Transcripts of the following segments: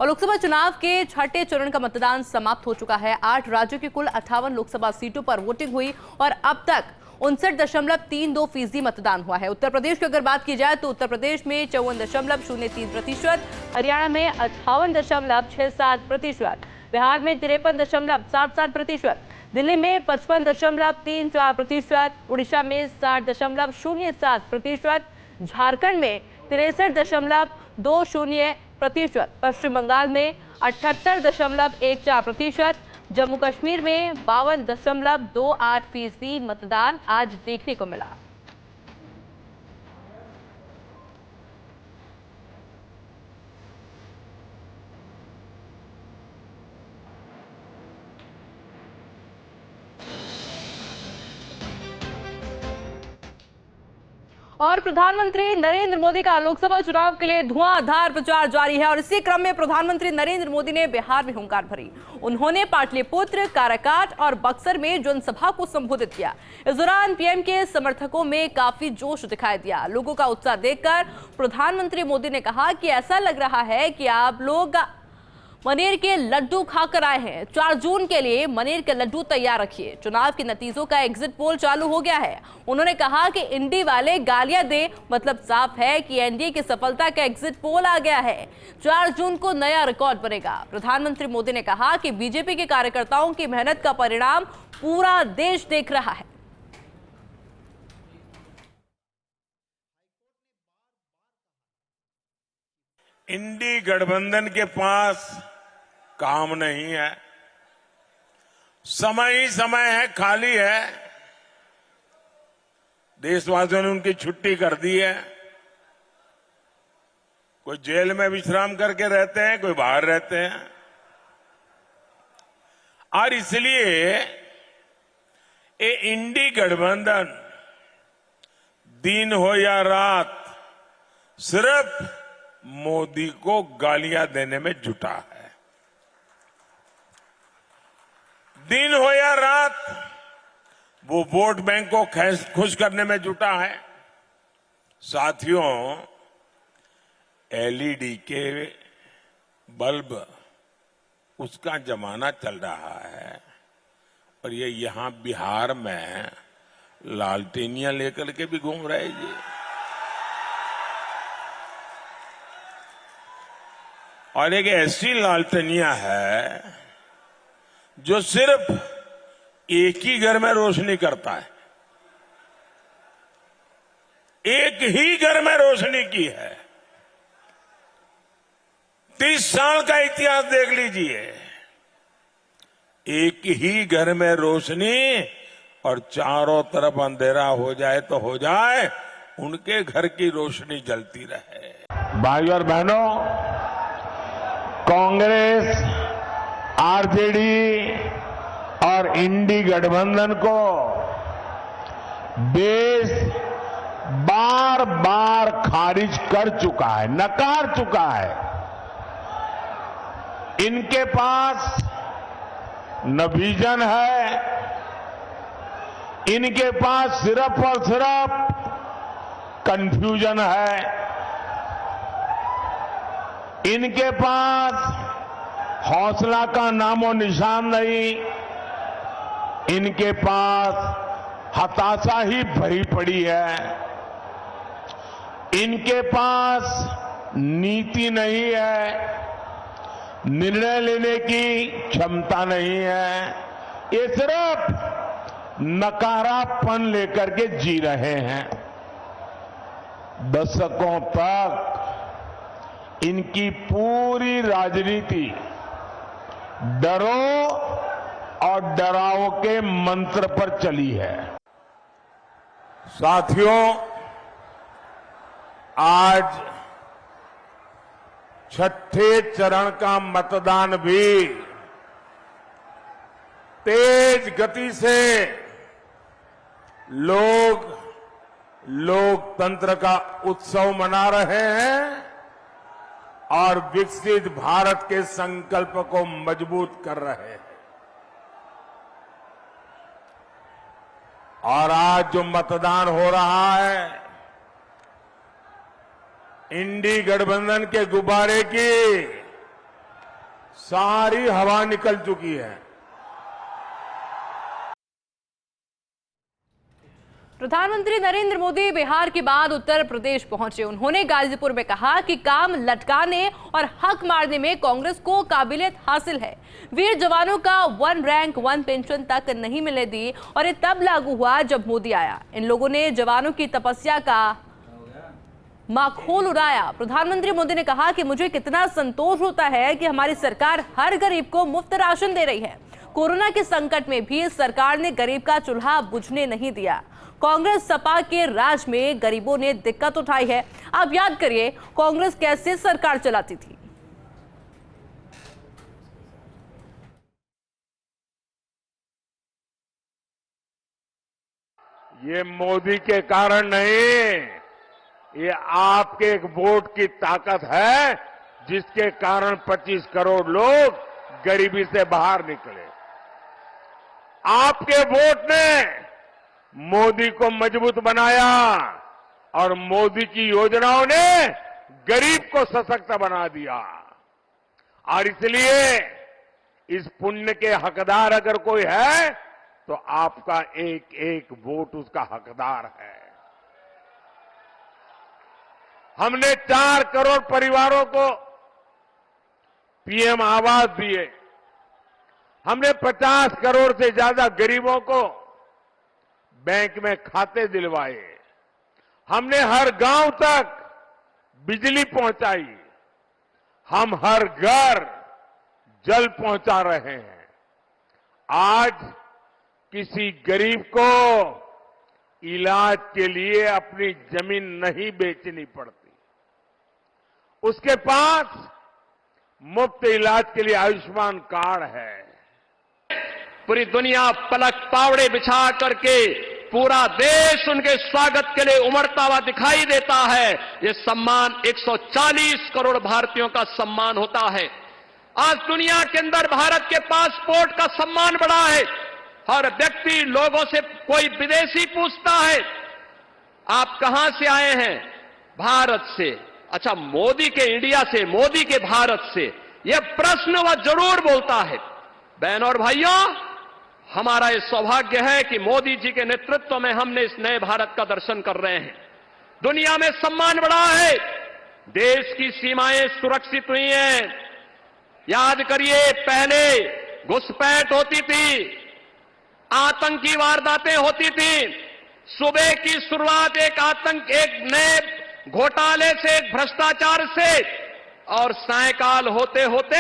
और लोकसभा चुनाव के छठे चरण का मतदान समाप्त हो चुका है। 8 राज्यों की कुल 58 लोकसभा सीटों पर वोटिंग हुई और अब तक 59.32% मतदान हुआ है। उत्तर प्रदेश की अगर बात की जाए तो उत्तर प्रदेश में 54.03%, हरियाणा में 58.67%, बिहार में 53.77%, दिल्ली में 55.34%, उड़ीसा में 60.07%, झारखंड में 63.20%, पश्चिम बंगाल में 78.14%, जम्मू कश्मीर में 52.28% मतदान आज देखने को मिला। और प्रधानमंत्री नरेंद्र मोदी का लोकसभा चुनाव के लिए धुआंधार प्रचार जारी है और इसी क्रम में प्रधानमंत्री नरेंद्र मोदी ने बिहार में हुंकार भरी। उन्होंने पाटलिपुत्र, काराकाट और बक्सर में जनसभा को संबोधित किया। इस दौरान पीएम के समर्थकों में काफी जोश दिखाई दिया। लोगों का उत्साह देखकर प्रधानमंत्री मोदी ने कहा कि ऐसा लग रहा है कि आप लोग मनेर के लड्डू खाकर आए हैं। 4 जून के लिए मनेर के लड्डू तैयार रखिए। चुनाव के नतीजों का एग्जिट पोल चालू हो गया है। उन्होंने कहा कि इंडी वाले गालियां दे, मतलब साफ है कि एनडीए की सफलता का एग्जिट पोल आ गया है। 4 जून को नया रिकॉर्ड बनेगा। प्रधानमंत्री मोदी ने कहा कि बीजेपी के कार्यकर्ताओं की मेहनत का परिणाम पूरा देश देख रहा है। इंडी गठबंधन के पास काम नहीं है, समय ही समय है, खाली है। देशवासियों ने उनकी छुट्टी कर दी है। कोई जेल में विश्राम करके रहते हैं, कोई बाहर रहते हैं। और इसलिए ये इंडी गठबंधन दिन हो या रात सिर्फ मोदी को गालियां देने में जुटा है। दिन हो या रात वो वोट बैंक को खुश करने में जुटा है। साथियों, एलईडी के बल्ब उसका जमाना चल रहा है और ये यहां बिहार में लालटेनियां लेकर के भी घूम रहे जी। और एक ऐसी लालटेनिया है जो सिर्फ एक ही घर में रोशनी करता है, एक ही घर में रोशनी की है। 30 साल का इतिहास देख लीजिए, एक ही घर में रोशनी और चारों तरफ अंधेरा हो जाए तो हो जाए, उनके घर की रोशनी जलती रहे। भाइयों और बहनों, कांग्रेस, आरजेडी और इंडी गठबंधन को देश बार बार खारिज कर चुका है, नकार चुका है। इनके पास न विजन है, इनके पास सिर्फ और सिर्फ कंफ्यूजन है, इनके पास हौसला का नामो निशान नहीं, इनके पास हताशा ही भरी पड़ी है, इनके पास नीति नहीं है, निर्णय लेने की क्षमता नहीं है। ये सिर्फ नकारापन लेकर के जी रहे हैं। दशकों तक इनकी पूरी राजनीति डरो और डराओ के मंत्र पर चली है। साथियों, आज छठे चरण का मतदान भी तेज गति से लोग लोकतंत्र का उत्सव मना रहे हैं और विकसित भारत के संकल्प को मजबूत कर रहे हैं। और आज जो मतदान हो रहा है, इंडी गठबंधन के गुब्बारे की सारी हवा निकल चुकी है। प्रधानमंत्री नरेंद्र मोदी बिहार के बाद उत्तर प्रदेश पहुंचे। उन्होंने गाजीपुर में कहा कि काम लटकाने और हक मारने में कांग्रेस को काबिलियत हासिल है। वीर जवानों का 1 रैंक 1 पेंशन तक नहीं मिलने दी और ये तब लागू हुआ जब मोदी आया। इन लोगों ने जवानों की तपस्या का माखोल उड़ाया। प्रधानमंत्री मोदी ने कहा कि मुझे कितना संतोष होता है कि हमारी सरकार हर गरीब को मुफ्त राशन दे रही है। कोरोना के संकट में भी सरकार ने गरीब का चूल्हा बुझने नहीं दिया। कांग्रेस सपा के राज में गरीबों ने दिक्कत उठाई है। आप याद करिए कांग्रेस कैसे सरकार चलाती थी। ये मोदी के कारण नहीं, ये आपके एक वोट की ताकत है जिसके कारण 25 करोड़ लोग गरीबी से बाहर निकले। आपके वोट ने मोदी को मजबूत बनाया और मोदी की योजनाओं ने गरीब को सशक्त बना दिया। और इसलिए इस पुण्य के हकदार अगर कोई है तो आपका एक एक वोट उसका हकदार है। हमने 4 करोड़ परिवारों को पीएम आवास दिए। हमने 50 करोड़ से ज्यादा गरीबों को बैंक में खाते दिलवाए। हमने हर गांव तक बिजली पहुंचाई। हम हर घर जल पहुंचा रहे हैं। आज किसी गरीब को इलाज के लिए अपनी जमीन नहीं बेचनी पड़ती। उसके पास मुफ्त इलाज के लिए आयुष्मान कार्ड है। पूरी दुनिया पलक पावड़े बिछा करके पूरा देश उनके स्वागत के लिए उमड़ता हुआ दिखाई देता है। ये सम्मान 140 करोड़ भारतीयों का सम्मान होता है। आज दुनिया के अंदर भारत के पासपोर्ट का सम्मान बढ़ा है। हर व्यक्ति लोगों से कोई विदेशी पूछता है आप कहां से आए हैं? भारत से। अच्छा, मोदी के इंडिया से, मोदी के भारत से, यह प्रश्न वह जरूर बोलता है। बहनों और भाइयों, हमारा यह सौभाग्य है कि मोदी जी के नेतृत्व में हमने इस नए भारत का दर्शन कर रहे हैं। दुनिया में सम्मान बढ़ा है। देश की सीमाएं सुरक्षित हुई हैं। याद करिए, पहले घुसपैठ होती थी, आतंकी वारदातें होती थी। सुबह की शुरुआत एक नए घोटाले से, एक भ्रष्टाचार से, और सायकाल होते होते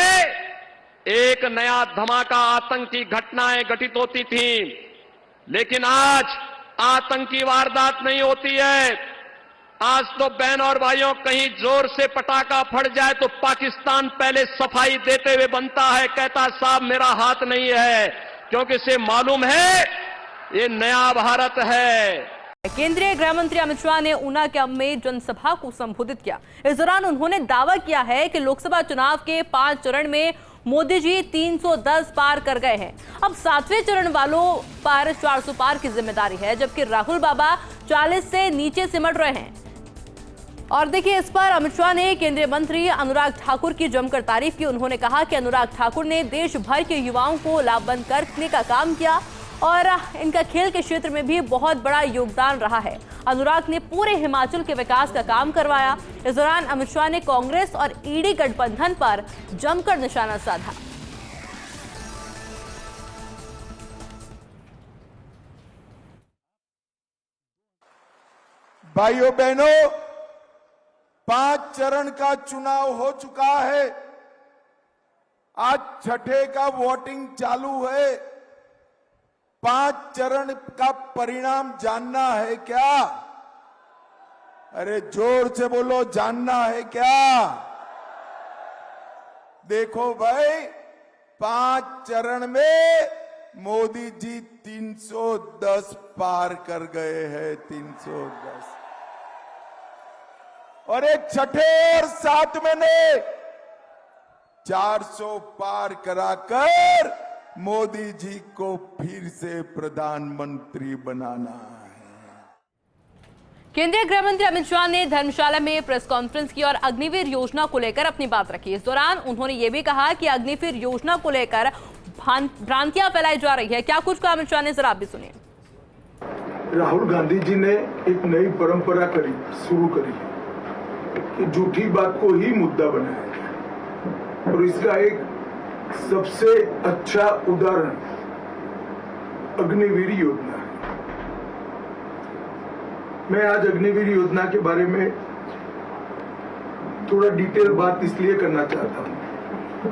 एक नया धमाका आतंकी घटनाएं घटित होती थी। लेकिन आज आतंकी वारदात नहीं होती है। आज तो बहनों और भाइयों, कहीं जोर से पटाखा फट जाए तो पाकिस्तान पहले सफाई देते हुए बनता है, कहता साहब मेरा हाथ नहीं है, क्योंकि इसे मालूम है ये नया भारत है। केंद्रीय गृह मंत्री अमित शाह ने ऊना कैंप में जनसभा को संबोधित किया। इस दौरान उन्होंने दावा किया है कि लोकसभा चुनाव के 5 चरण में मोदी जी 310 पार कर गए हैं। अब 7वें चरण वालों पर 400 पार की जिम्मेदारी है, जबकि राहुल बाबा 40 से नीचे सिमट रहे हैं। और देखिए, इस पर अमित शाह ने केंद्रीय मंत्री अनुराग ठाकुर की जमकर तारीफ की। उन्होंने कहा कि अनुराग ठाकुर ने देश भर के युवाओं को लाभबंद करने का काम किया और इनका खेल के क्षेत्र में भी बहुत बड़ा योगदान रहा है। अनुराग ने पूरे हिमाचल के विकास का काम करवाया। इस दौरान अमित शाह ने कांग्रेस और ईडी गठबंधन पर जमकर निशाना साधा। भाइयों बहनों, 5 चरण का चुनाव हो चुका है। आज 6ठे का वोटिंग चालू है। 5 चरण का परिणाम जानना है क्या? अरे जोर से बोलो, जानना है क्या? देखो भाई, 5 चरण में मोदी जी 310 पार कर गए हैं। 310 और एक 6ठे और 7वें ने 400 पार कराकर मोदी जी को फिर से प्रधानमंत्री बनाना है। केंद्रीय गृह मंत्री अमित शाह ने धर्मशाला में प्रेस कॉन्फ्रेंस की और अग्निवीर योजना को लेकर अपनी बात रखी। इस दौरान उन्होंने ये भी कहा कि अग्निवीर योजना को लेकर भ्रांतियां फैलाई जा रही है। क्या कुछ कहा अमित शाह ने, जरा आप भी सुनिए। राहुल गांधी जी ने एक नई परंपरा शुरू करी कि झूठी बात को ही मुद्दा बनाया जाए, और इसका एक सबसे अच्छा उदाहरण अग्निवीर योजना है। मैं आज अग्निवीर योजना के बारे में थोड़ा डिटेल बात इसलिए करना चाहता हूं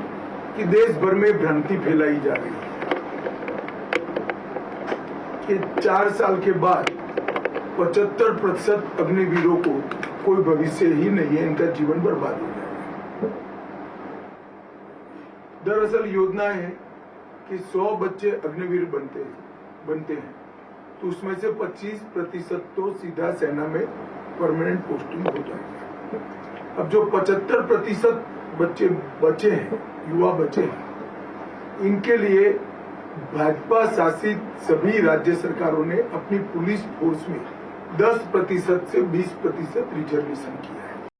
कि देश भर में भ्रांति फैलाई जा रही है कि 4 साल के बाद 75% अग्निवीरों को कोई भविष्य ही नहीं है, इनका जीवन बर्बाद हो जाएगा। दरअसल योजना है कि 100 बच्चे अग्निवीर बनते हैं तो उसमें से 25% तो सीधा सेना में परमानेंट पोस्टिंग हो जाएगा। अब जो 75% बच्चे बचे हैं, युवा बचे हैं, इनके लिए भाजपा शासित सभी राज्य सरकारों ने अपनी पुलिस फोर्स में 10% से 20% रिजर्वेशन किया है।